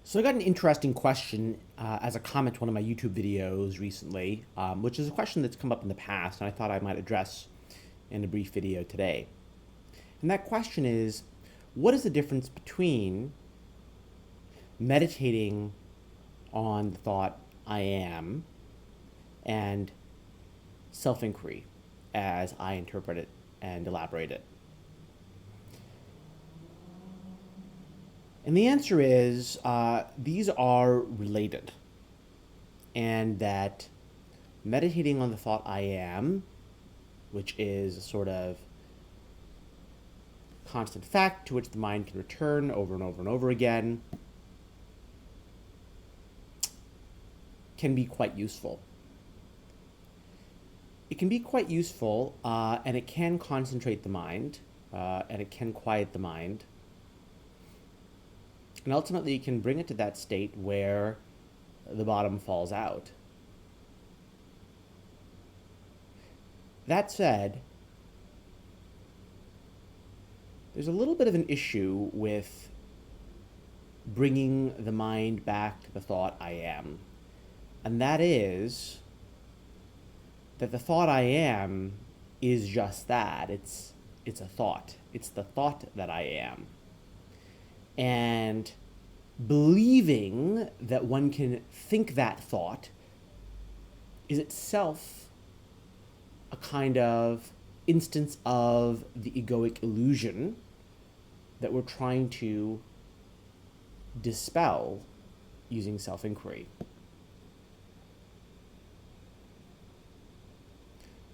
So I got an interesting question as a comment to one of my YouTube videos recently, which is a question that's come up in the past, and I thought I might address in a brief video today. And that question is, what is the difference between meditating on the thought I am and self-inquiry as I interpret it and elaborate it? And the answer is these are related, and that meditating on the thought I am, which is a sort of constant fact to which the mind can return over and over and over again, can be quite useful. It can be quite useful, and it can concentrate the mind, and it can quiet the mind, and ultimately you can bring it to that state where the bottom falls out. That said, there's a little bit of an issue with bringing the mind back to the thought I am. And that is that the thought I am is just that. It's a thought. It's the thought that I am. And believing that one can think that thought is itself a kind of instance of the egoic illusion that we're trying to dispel using self-inquiry.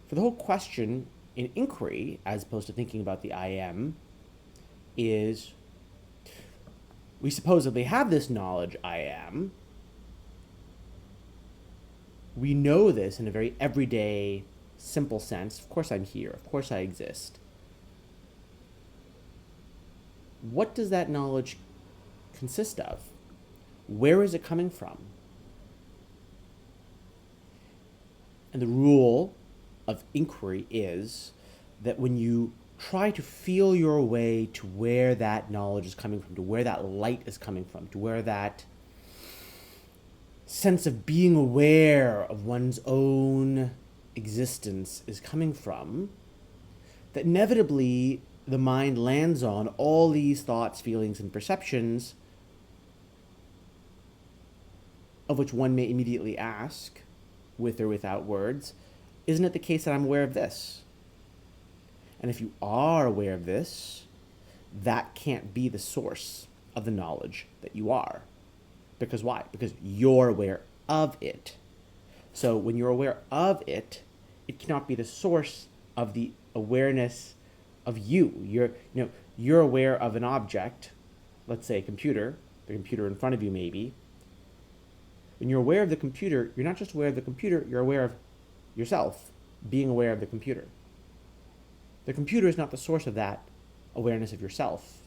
For the whole question in inquiry, as opposed to thinking about the I am, is we supposedly have this knowledge I am. We know this in a very everyday, simple sense. Of course I'm here. Of course I exist. What does that knowledge consist of? Where is it coming from? And the rule of inquiry is that when you try to feel your way to where that knowledge is coming from, to where that light is coming from, to where that sense of being aware of one's own existence is coming from, that inevitably the mind lands on all these thoughts, feelings, and perceptions, of which one may immediately ask, with or without words, isn't it the case that I'm aware of this? And if you are aware of this, that can't be the source of the knowledge that you are. Because why? Because you're aware of it. So when you're aware of it, it cannot be the source of the awareness of you. You're aware of an object, let's say a computer, the computer in front of you maybe. When you're aware of the computer, you're not just aware of the computer, you're aware of yourself being aware of the computer. The computer is not the source of that awareness of yourself.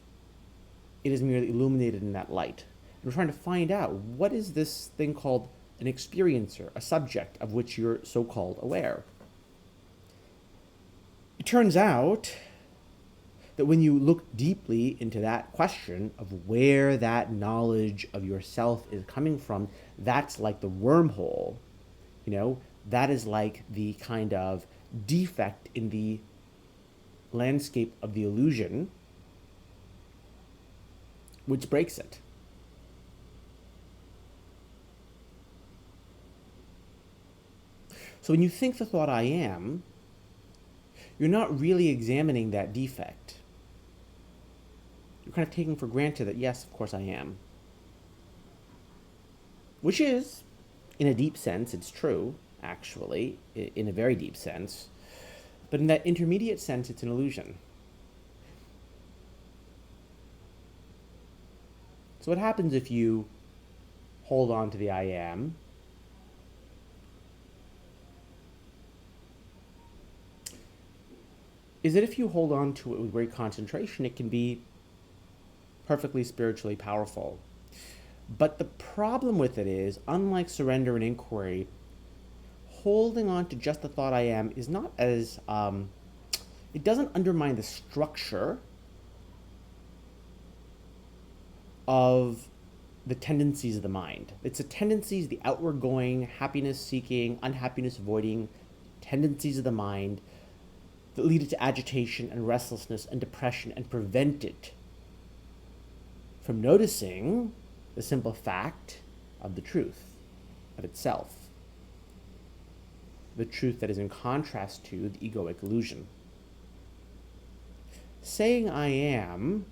It is merely illuminated in that light. And we're trying to find out, what is this thing called an experiencer, a subject of which you're so-called aware? It turns out that when you look deeply into that question of where that knowledge of yourself is coming from, that's like the wormhole. That is like the kind of defect in the landscape of the illusion which breaks it. So when you think the thought I am, you're not really examining that defect. You're kind of taking for granted that, yes, of course I am. Which is, in a deep sense, it's true, actually, in a very deep sense. But in that intermediate sense, it's an illusion. So what happens if you hold on to the I am? Is that if you hold on to it with great concentration, it can be perfectly spiritually powerful. But the problem with it is, unlike surrender and inquiry, holding on to just the thought I am is not as, it doesn't undermine the structure of the tendencies of the mind. It's the tendencies, the outward going, happiness seeking, unhappiness avoiding tendencies of the mind that lead it to agitation and restlessness and depression and prevent it from noticing the simple fact of the truth of itself. The truth that is in contrast to the egoic illusion. Saying I am,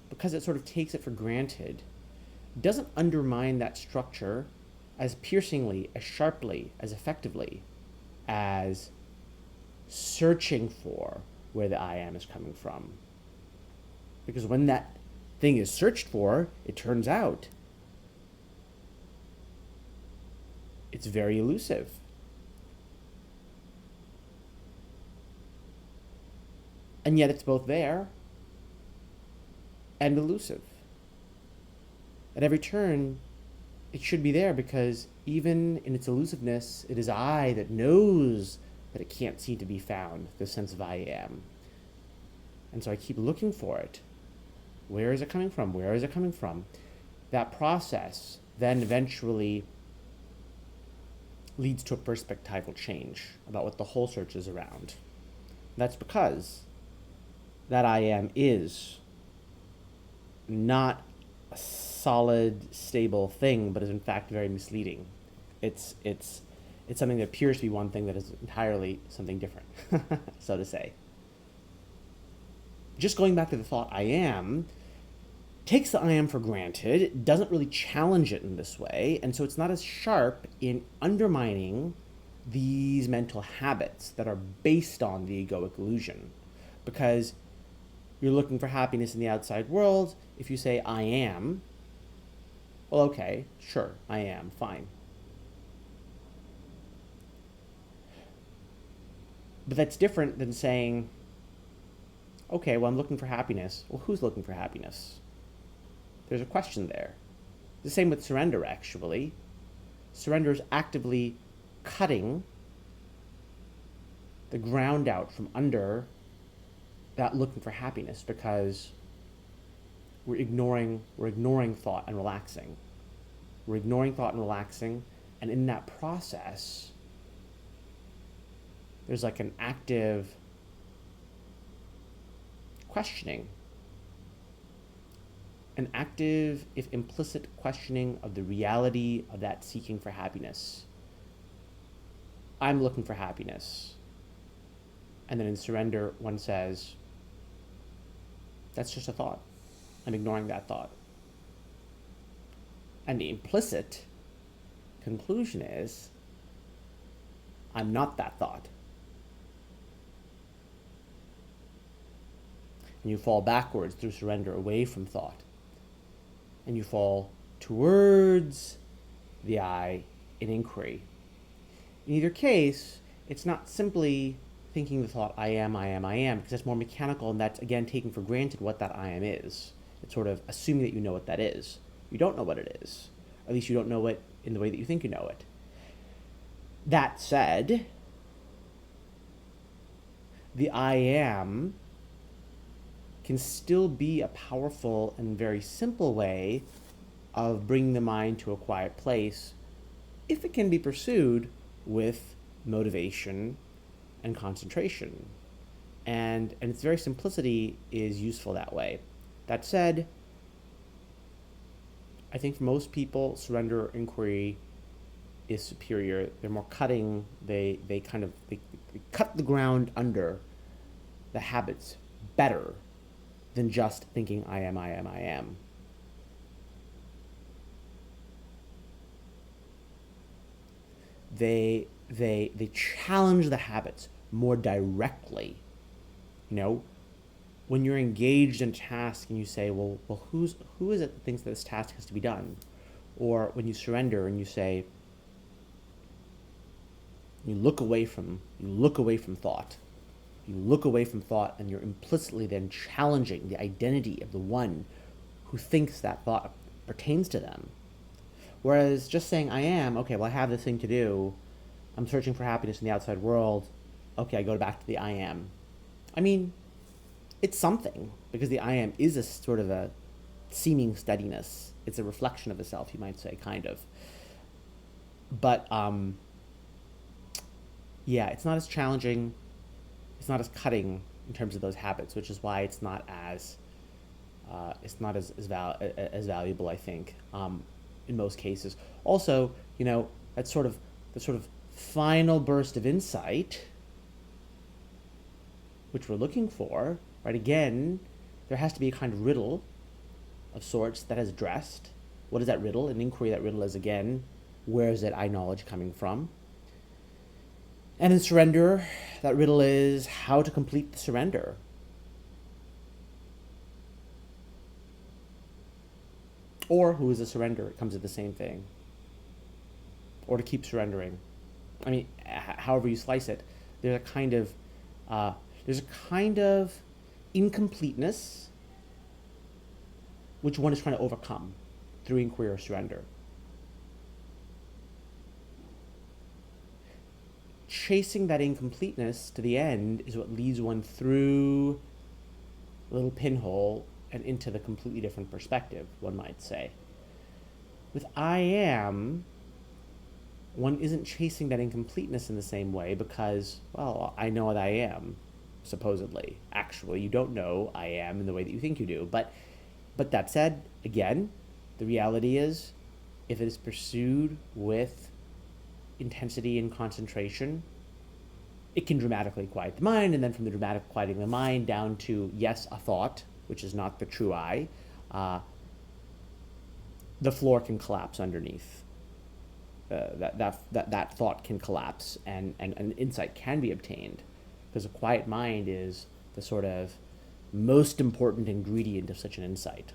because it sort of takes it for granted, doesn't undermine that structure as piercingly, as sharply, as effectively as searching for where the I am is coming from. Because when that thing is searched for, it turns out it's very elusive. And yet it's both there and elusive. At every turn, it should be there because even in its elusiveness, it is I that knows that it can't seem to be found, the sense of I am. And so I keep looking for it. Where is it coming from? Where is it coming from? That process then eventually leads to a perspectival change about what the whole search is around. That's because that I am is not a solid, stable thing, but is in fact very misleading. It's something that appears to be one thing that is entirely something different, so to say. Just going back to the thought I am, takes the I am for granted, doesn't really challenge it in this way, and so it's not as sharp in undermining these mental habits that are based on the egoic illusion. Because you're looking for happiness in the outside world, if you say I am, well, okay, sure, I am, fine. But that's different than saying, okay, well, I'm looking for happiness. Well, who's looking for happiness? There's a question there. The same with surrender, actually. Surrender is actively cutting the ground out from under that looking for happiness because we're ignoring thought and relaxing. We're ignoring thought and relaxing, and in that process, there's like an active questioning, an active, if implicit, questioning of the reality of that seeking for happiness. I'm looking for happiness. And then in surrender, one says, that's just a thought. I'm ignoring that thought. And the implicit conclusion is, I'm not that thought. And you fall backwards through surrender away from thought. And you fall towards the I in inquiry. In either case, it's not simply thinking the thought, I am, because that's more mechanical, and that's, again, taking for granted what that I am is. It's sort of assuming that you know what that is. You don't know what it is. At least you don't know it in the way that you think you know it. That said, the I am can still be a powerful and very simple way of bringing the mind to a quiet place if it can be pursued with motivation and concentration. And its very simplicity is useful that way. That said, I think for most people, surrender inquiry is superior. They're more cutting. They cut the ground under the habits better than just thinking I am. They challenge the habits more directly. You know, when you're engaged in a task and you say, well, who is it that thinks that this task has to be done? Or when you surrender and you say, you look away from thought. You look away from thought, and you're implicitly then challenging the identity of the one who thinks that thought pertains to them. Whereas just saying, I am, okay, well, I have this thing to do. I'm searching for happiness in the outside world. Okay, I go back to the I am. I mean, it's something, because the I am is a sort of a seeming steadiness. It's a reflection of the self, you might say, kind of. But yeah, it's not as challenging, it's not as cutting in terms of those habits, which is why it's not as as valuable, I think, in most cases. Also, that sort of the sort of final burst of insight, which we're looking for, right? Again, there has to be a kind of riddle of sorts that is addressed. What is that riddle? An inquiry, that riddle is, again, where is that I knowledge coming from? And in surrender, that riddle is how to complete the surrender. Or who is the surrender? It comes to the same thing. Or to keep surrendering. I mean, however you slice it, there's a kind of incompleteness which one is trying to overcome through inquiry or surrender. Chasing that incompleteness to the end is what leads one through a little pinhole and into the completely different perspective, one might say. With I am, one isn't chasing that incompleteness in the same way because, well, I know what I am, supposedly. Actually, you don't know I am in the way that you think you do. But that said, again, the reality is, if it is pursued with intensity and concentration, it can dramatically quiet the mind, and then from the dramatic quieting the mind down to, yes, a thought, which is not the true I, the floor can collapse underneath. That thought can collapse, and an insight can be obtained, because a quiet mind is the sort of most important ingredient of such an insight.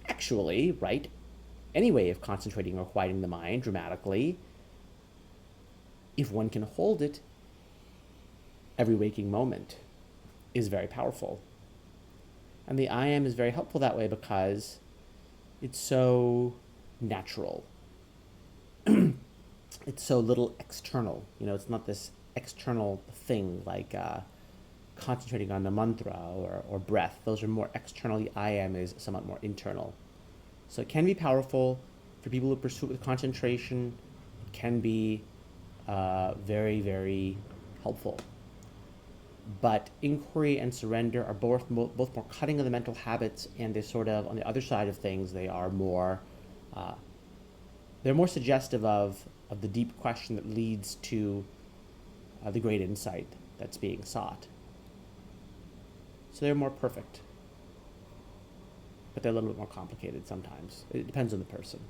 Actually, right, any way of concentrating or quieting the mind dramatically, if one can hold it every waking moment, is very powerful. And the I am is very helpful that way because it's so natural. It's so little external. It's not this external thing like concentrating on the mantra or breath. Those are more external. The I am is somewhat more internal. So it can be powerful for people who pursue it with concentration. It can be very, very helpful. But inquiry and surrender are both more cutting of the mental habits, and they're sort of, on the other side of things, they are more, they're more suggestive of the deep question that leads to the great insight that's being sought. So they're more perfect, but they're a little bit more complicated sometimes. It depends on the person.